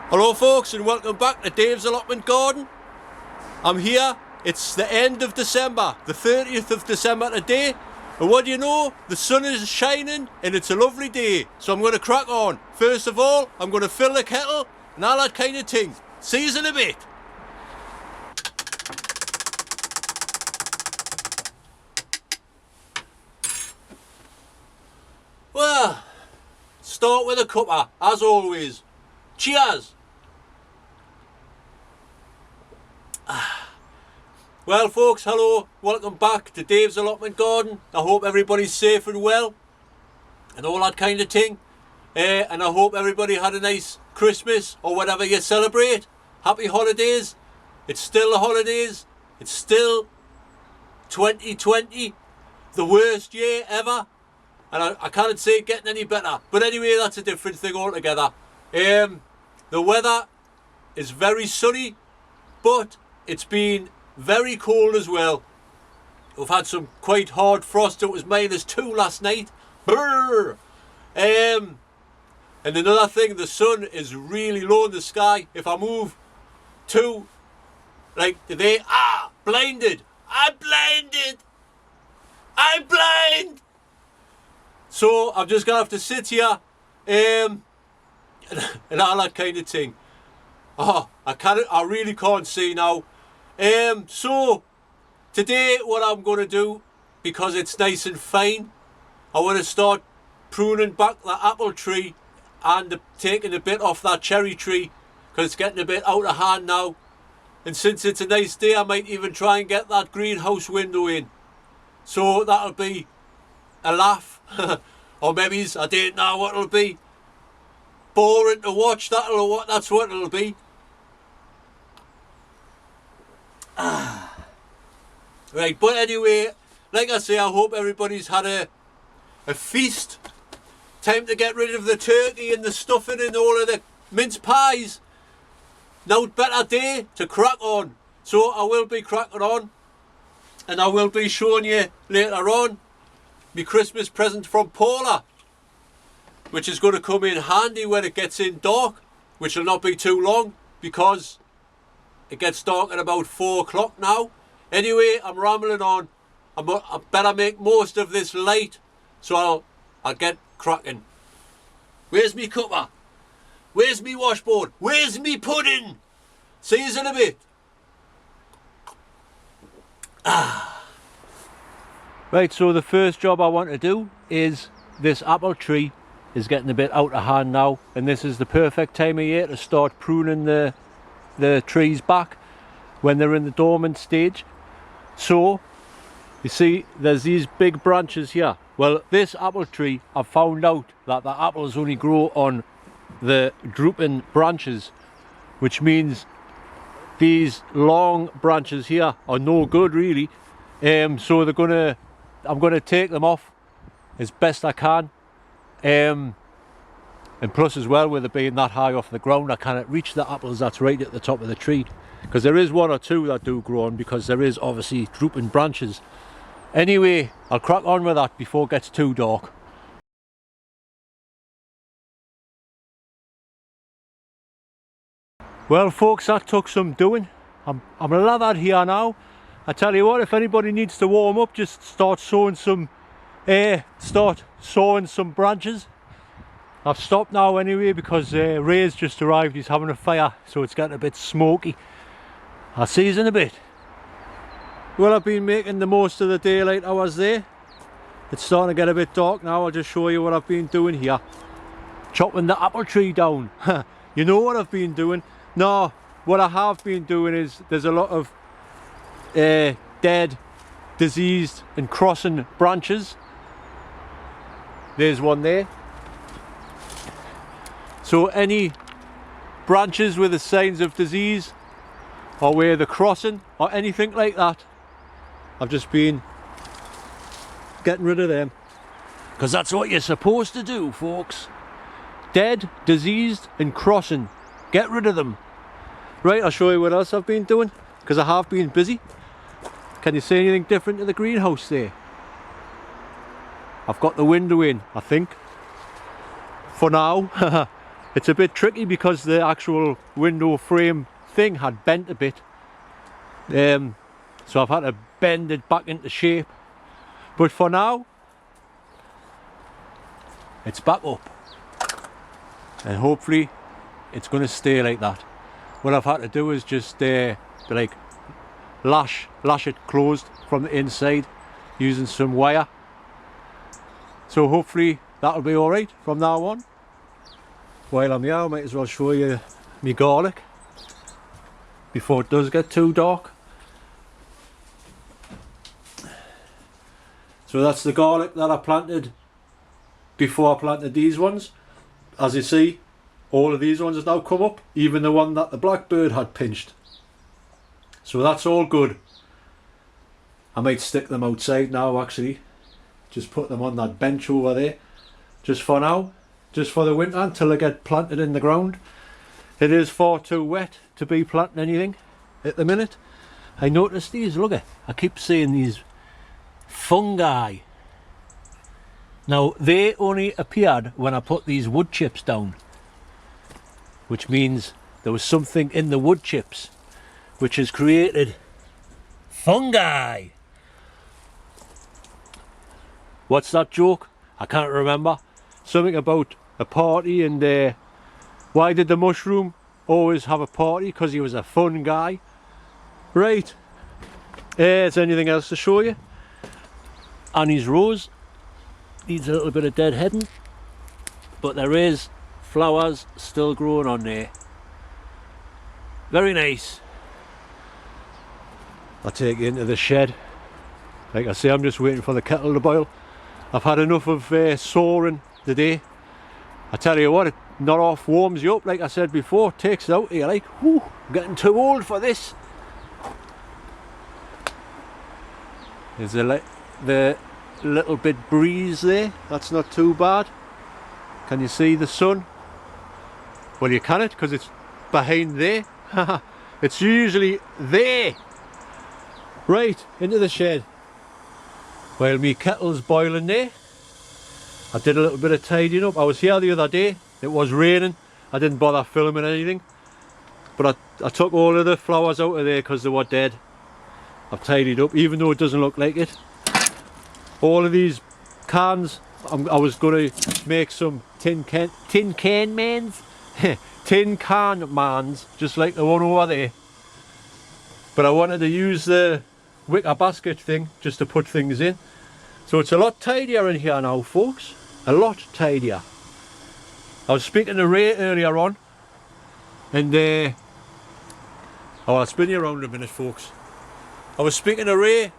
Hello folks, and welcome back to Dave's Allotment Garden. I'm here, it's the end of December, the 30th of December today, and what do you know, the sun is shining and it's a lovely day, so I'm going to crack on. First of all, I'm going to fill the kettle and all that kind of thing. See you in a bit. Well, start with a cuppa, as always. Cheers! Well folks, hello, welcome back to Dave's Allotment Garden. I hope everybody's safe and well and all that kind of thing, and I hope everybody had a nice Christmas or whatever you celebrate. Happy holidays. It's still the holidays, it's still 2020, the worst year ever, and I can't see it getting any better, but anyway, that's a different thing altogether. The weather is very sunny, but it's been very cold as well. We've had some quite hard frost. It was -2 last night. Brrr. And another thing, the sun is really low in the sky. If I move to, like today, blinded. I'm blinded. I'm blind. So I'm just gonna have to sit here, and all that kind of thing. I really can't see now. So today what I'm going to do, because it's nice and fine, I want to start pruning back the apple tree and taking a bit off that cherry tree, because it's getting a bit out of hand now. And since it's a nice day, I might even try and get that greenhouse window in. So that'll be a laugh. Or maybe, I don't know what it'll be. Boring to watch, that's what it'll be. Right, but anyway, like I say, I hope everybody's had a feast. Time to get rid of the turkey and the stuffing and all of the mince pies. Now better day to crack on. So I will be cracking on, and I will be showing you later on my Christmas present from Paula, which is going to come in handy when it gets in dark, which will not be too long, because it gets dark at about 4 o'clock now. Anyway, I'm rambling on. I better make most of this light, so I'll get cracking. Where's me cuppa? Where's me washboard? Where's me pudding? See you in a bit. Right, so the first job I want to do is this apple tree is getting a bit out of hand now, and this is the perfect time of year to start pruning the trees back when they're in the dormant stage. So you see there's these big branches here. Well, this apple tree, I've found out that the apples only grow on the drooping branches, which means these long branches here are no good really. So I'm gonna take them off as best I can. And plus as well, with it being that high off the ground, I cannot reach the apples that's right at the top of the tree, because there is one or two that do grow on, because there is obviously drooping branches. Anyway, I'll crack on with that before it gets too dark. Well folks, that took some doing. I'm lathered here now. I tell you what, if anybody needs to warm up, just start sawing some branches. I've stopped now anyway, because Ray's just arrived. He's having a fire, so it's getting a bit smoky. I'll see you in a bit. Well, I've been making the most of the daylight hours there. It's starting to get a bit dark now. I'll just show you what I've been doing here. Chopping the apple tree down. You know what I've been doing? No, what I have been doing is there's a lot of dead, diseased and crossing branches. There's one there. So any branches with the signs of disease, or where they're crossing, or anything like that, I've just been getting rid of them, because that's what you're supposed to do, folks. Dead, diseased and crossing, get rid of them. Right, I'll show you what else I've been doing, because I have been busy. Can you see anything different to the greenhouse there? I've got the window in, I think, for now. It's a bit tricky because the actual window frame thing had bent a bit. So I've had to bend it back into shape. But for now, it's back up. And hopefully it's going to stay like that. What I've had to do is just like lash it closed from the inside using some wire. So hopefully that'll be alright from now on. While I'm here, I might as well show you my garlic before it does get too dark. So that's the garlic that I planted before I planted these ones. As you see, all of these ones have now come up, even the one that the blackbird had pinched. So that's all good. I might stick them outside now actually. Just put them on that bench over there. Just for now. Just for the winter until they get planted in the ground. It is far too wet to be planting anything at the minute. I noticed these, look at, I keep seeing these fungi. Now they only appeared when I put these wood chips down, which means there was something in the wood chips which has created fungi. What's that joke? I can't remember. Something about a party and why did the mushroom always have a party? Because he was a fun guy. Right. Is there anything else to show you? Annie's rose needs a little bit of deadheading, but there is flowers still growing on there. Very nice. I'll take you into the shed. Like I say, I'm just waiting for the kettle to boil. I've had enough of soaring today. I tell you what, it not off warms you up, like I said before, takes it out of you like, whew, I'm getting too old for this. There's the little bit breeze there, that's not too bad. Can you see the sun? Well, you can't, because it's behind there. It's usually there. Right, into the shed. While me kettle's boiling there, I did a little bit of tidying up. I was here the other day, it was raining, I didn't bother filming anything, but I took all of the flowers out of there because they were dead. I've tidied up, even though it doesn't look like it. All of these cans, I was going to make some tin can mans, just like the one over there. But I wanted to use the wicker basket thing just to put things in. So it's a lot tidier in here now, folks. A lot tidier. I was speaking to Ray earlier on, and I'll spin you around a minute, folks. I was speaking to Ray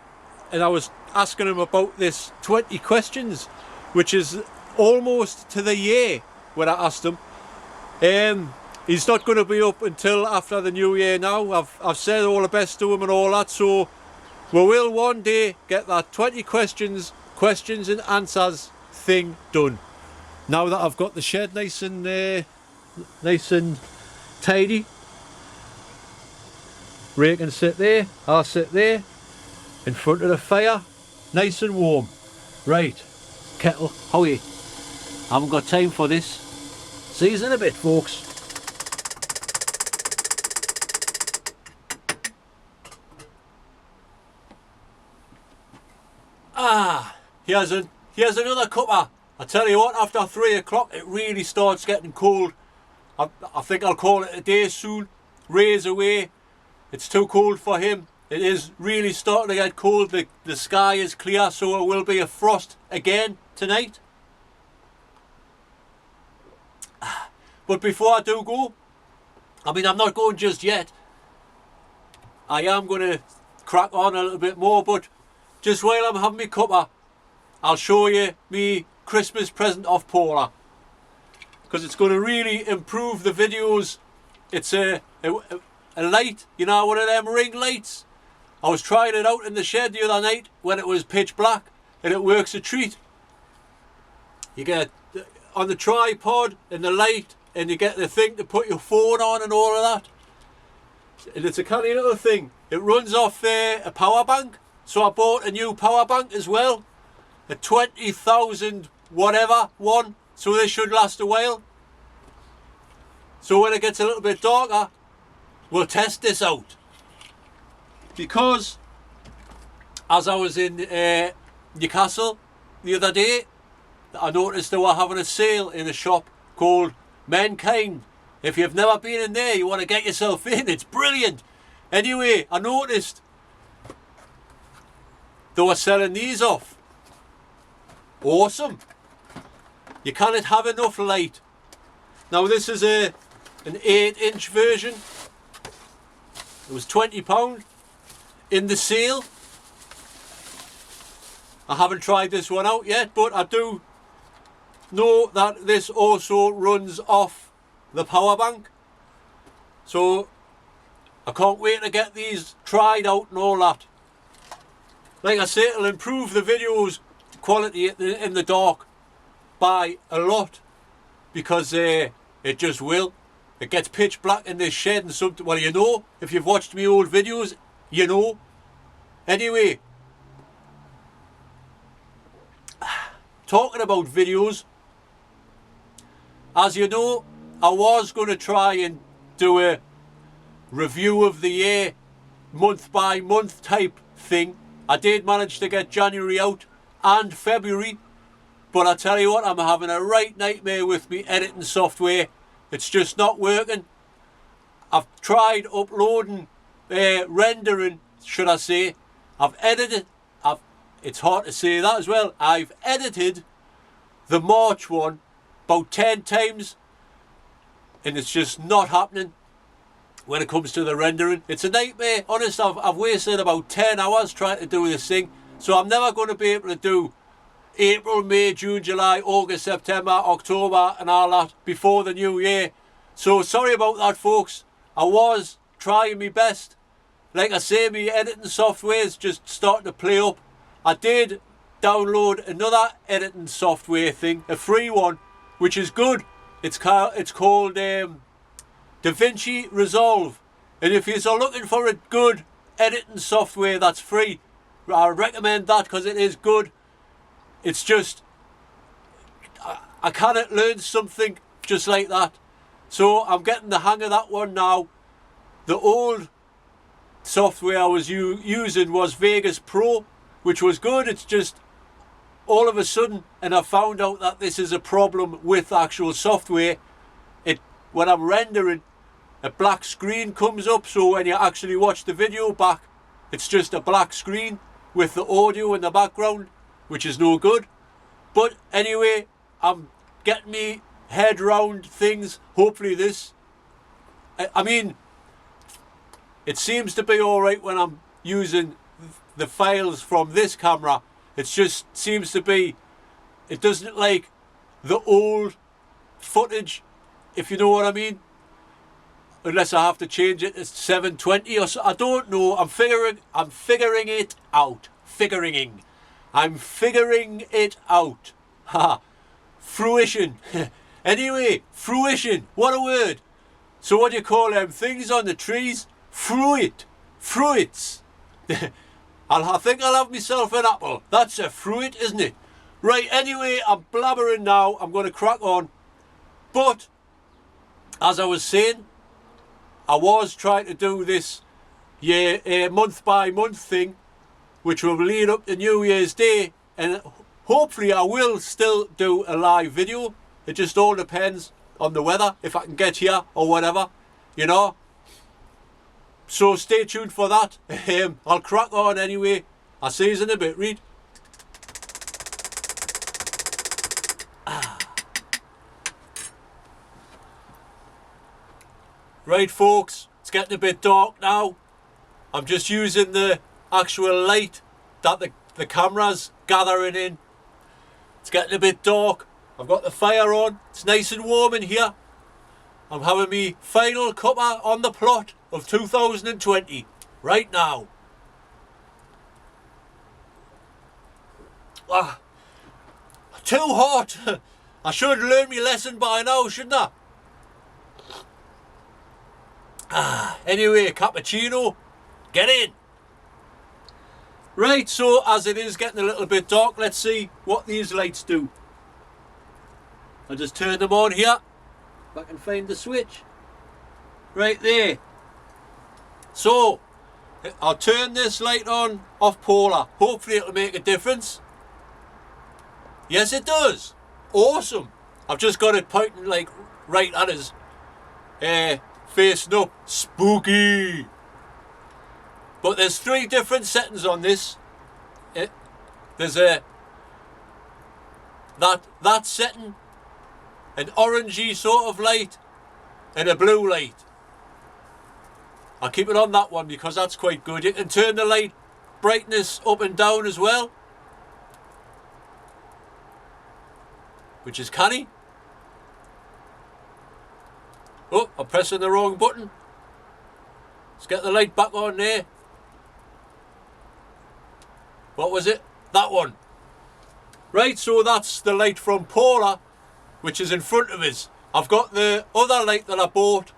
and I was asking him about this 20 questions, which is almost to the year when I asked him. He's not going to be up until after the new year now. I've said all the best to him and all that, so we will one day get that 20 questions and answers thing done. Now that I've got the shed nice and tidy. Ray can sit there, I'll sit there in front of the fire, nice and warm. Right, kettle, how are you? I haven't got time for this. See you in a bit, folks. Here's another cuppa. I tell you what, after 3 o'clock it really starts getting cold. I think I'll call it a day soon. Ray's away. It's too cold for him. It is really starting to get cold. The sky is clear, so it will be a frost again tonight. But before I do go, I mean, I'm not going just yet. I am going to crack on a little bit more, but just while I'm having my cuppa, I'll show you me Christmas present off Paula, because it's going to really improve the videos. It's a light, you know, one of them ring lights. I was trying it out in the shed the other night when it was pitch black, and it works a treat. You get it on the tripod and the light, and you get the thing to put your phone on and all of that. And it's a canny little thing. It runs off a power bank, so I bought a new power bank as well, a 20,000 whatever one, so they should last a while. So when it gets a little bit darker, we'll test this out. Because as I was in Newcastle the other day, I noticed they were having a sale in a shop called Mankind. If you've never been in there, you want to get yourself in. It's brilliant. Anyway, I noticed they were selling these off. Awesome. You can't have enough light. Now this is an 8-inch version. It was £20 in the sale. I haven't tried this one out yet, but I do know that this also runs off the power bank. So I can't wait to get these tried out and all that. Like I say, it'll improve the videos quality in the dark by a lot, because it just will. It gets pitch black in this shed and something. Well, you know, if you've watched me old videos, you know. Anyway, talking about videos, as you know, I was going to try and do a review of the year, month by month type thing. I did manage to get January out and February, but I tell you what, I'm having a right nightmare with me editing software. It's just not working. I've tried uploading, rendering, should I say. I've edited, it's hard to say that as well. I've edited the March one about 10 times, and it's just not happening when it comes to the rendering. It's a nightmare. Honest, I've wasted about 10 hours trying to do this thing, so I'm never going to be able to do April, May, June, July, August, September, October and all that before the new year. So sorry about that, folks. I was trying my best. Like I say, my editing software is just starting to play up. I did download another editing software thing, a free one, which is good. It's called DaVinci Resolve. And if you're looking for a good editing software that's free, I recommend that, because it is good. It's just, I cannot learn something just like that. So I'm getting the hang of that one now. The old software I was using was Vegas Pro, which was good. It's just all of a sudden, and I found out that this is a problem with actual software. When I'm rendering, a black screen comes up, so when you actually watch the video back, it's just a black screen with the audio in the background, which is no good. But anyway, I'm getting me head round things. Hopefully this, I mean, it seems to be alright when I'm using the files from this camera. It just seems to be, it doesn't like the old footage, if you know what I mean. Unless I have to change it to 720 or so. I don't know. I'm figuring it out. I'm figuring it out. Ha. Fruition. Anyway, fruition. What a word. So what do you call them things on the trees? Fruit. Fruits. I think I'll have myself an apple. That's a fruit, isn't it? Right, anyway, I'm blabbering now. I'm going to crack on. But, as I was saying, I was trying to do this month by month thing, which will lead up to New Year's Day, and hopefully I will still do a live video. It just all depends on the weather, if I can get here or whatever, you know. So stay tuned for that. I'll crack on anyway. I'll see you in a bit, Reed. Right, folks, it's getting a bit dark now. I'm just using the actual light that the camera's gathering in. It's getting a bit dark. I've got the fire on. It's nice and warm in here. I'm having me final cuppa on the plot of 2020 right now. Too hot. I should learn my lesson by now, shouldn't I? Anyway, cappuccino, get in. Right, so as it is getting a little bit dark, let's see what these lights do. I'll just turn them on here, if I can find the switch. right there. So I'll turn this light on off Paula. Hopefully it'll make a difference. Yes, it does. Awesome. I've just got it pointing like right at us. Facing up. Spooky. But there's 3 different settings on this. There's a that setting, an orangey sort of light, and a blue light. I'll keep it on that one because that's quite good. You can turn the light brightness up and down as well, which is canny. Oh, I'm pressing the wrong button. Let's get the light back on there. What was it? That one. Right, so that's the light from Paula, which is in front of us. I've got the other light that I bought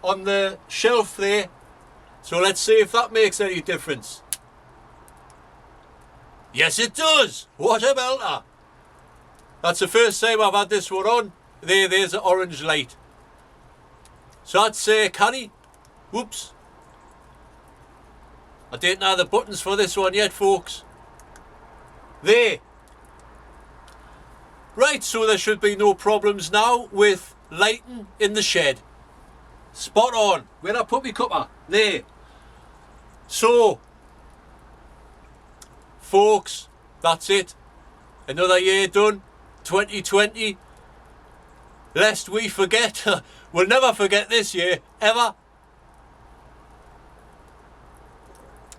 on the shelf there. So let's see if that makes any difference. Yes, it does. What a belter. That's the first time I've had this one on. There's the orange light. So that's canny. Whoops. I didn't have the buttons for this one yet, folks. There. Right, so there should be no problems now with lighting in the shed. Spot on. Where'd I put my cuppa? There. So, folks, that's it. Another year done. 2020. Lest we forget. We'll never forget this year, ever.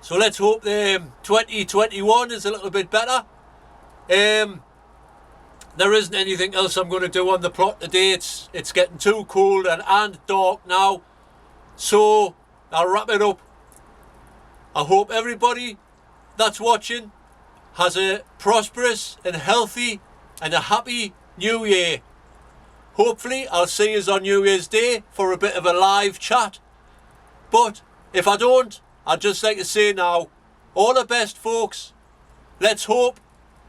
So let's hope 2021 is a little bit better. There isn't anything else I'm going to do on the plot today. It's getting too cold and dark now. So I'll wrap it up. I hope everybody that's watching has a prosperous and healthy and a happy new year. Hopefully I'll see you on New Year's Day for a bit of a live chat. But if I don't, I'd just like to say now, all the best, folks. Let's hope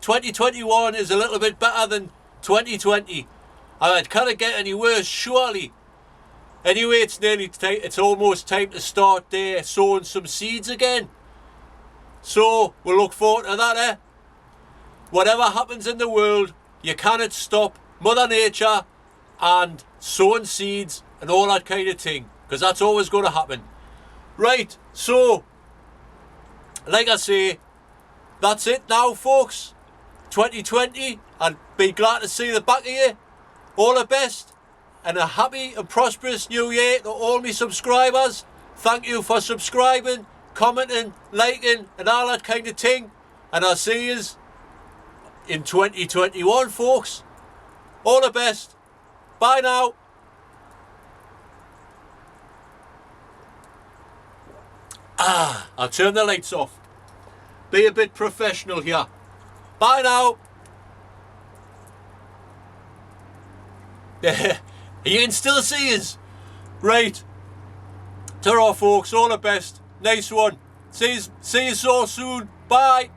2021 is a little bit better than 2020. It can't get any worse, surely. Anyway, it's almost time to start sowing some seeds again. So we'll look forward to that, eh? Whatever happens in the world, you cannot stop Mother Nature and sowing seeds and all that kind of thing, because that's always going to happen. Right, so like I say, that's it now, folks. 2020, I'd be glad to see the back of you. All the best and a happy and prosperous new year to all my subscribers. Thank you for subscribing, commenting, liking and all that kind of thing. And I'll see you in 2021, folks. All the best. Bye now. I'll turn the lights off. Be a bit professional here. Bye now. You can still see us. Right. Ta-ra, folks. All the best. Nice one. See you so soon. Bye.